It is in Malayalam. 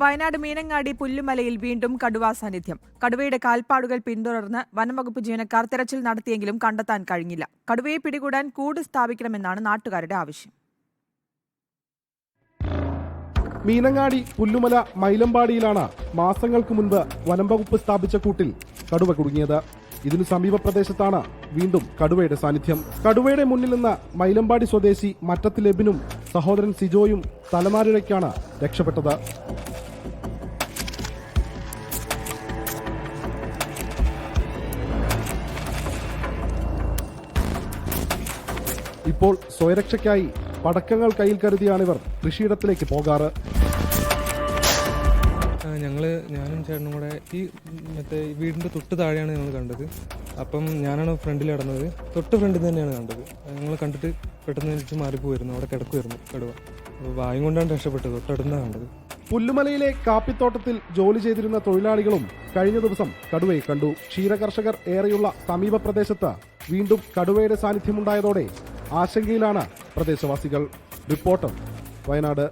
വയനാട് മീനങ്ങാടി പുല്ലുമലയിൽ വീണ്ടും കടുവാ സാന്നിധ്യം. കടുവയുടെ കാൽപ്പാടുകൾ പിന്തുടർന്ന് വനംവകുപ്പ് ജീവനക്കാർ തെരച്ചിൽ നടത്തിയെങ്കിലും കണ്ടെത്താൻ കഴിഞ്ഞില്ല. കടുവയെ പിടികൂടാൻ കൂട് സ്ഥാപിക്കണമെന്നാണ് നാട്ടുകാരുടെ ആവശ്യം. മീനങ്ങാടി പുല്ലുമല മൈലമ്പാടിയിലാണ് മാസങ്ങൾക്ക് മുൻപ് വനംവകുപ്പ് സ്ഥാപിച്ച കൂട്ടിൽ കടുവ കുടുങ്ങിയത്. ഇതിനു സമീപ പ്രദേശത്താണ് വീണ്ടും കടുവയുടെ സാന്നിധ്യം. കടുവയുടെ മുന്നിൽ നിന്ന് മൈലമ്പാടി സ്വദേശി മറ്റത്തിൽ എബിനും സഹോദരൻ സിജോയും തലമാരിഴയ്ക്കാണ് രക്ഷപ്പെട്ടത്. ഇപ്പോൾ സ്വയരക്ഷയ്ക്കായി പടക്കങ്ങൾ കയ്യിൽ കരുതിയാണിവർ കൃഷിയിടത്തിലേക്ക് പോകാറ്. ഞാനും ചേട്ടനും കൂടെ ഈ വീടിൻ്റെ തൊട്ട് താഴെയാണ് ഞങ്ങൾ കണ്ടത്. അപ്പം ഞാനാണ് ഫ്രണ്ടിൽ കിടന്നത്. തൊട്ട് ഫ്രണ്ടിൽ തന്നെയാണ് കണ്ടത്. ഞങ്ങൾ കണ്ടിട്ട് പെട്ടെന്ന് വെച്ച് മാറിപ്പോയിരുന്നു. അവിടെ കിടക്കുമായിരുന്നു കടുവ. അപ്പോൾ വായും കൊണ്ടാണ് രക്ഷപ്പെട്ടത്. തൊട്ടടുത്താണ് കണ്ടത്. പുല്ലുമലയിലെ കാപ്പിത്തോട്ടത്തിൽ ജോലി ചെയ്തിരുന്ന തൊഴിലാളികളും കഴിഞ്ഞ ദിവസം കടുവയെ കണ്ടു. ക്ഷീരകർഷകർ ഏറെയുള്ള സമീപ പ്രദേശത്ത് വീണ്ടും കടുവയുടെ സാന്നിധ്യമുണ്ടായതോടെ ആശങ്കയിലാണ് പ്രദേശവാസികൾ. റിപ്പോർട്ടർ, വയനാട്.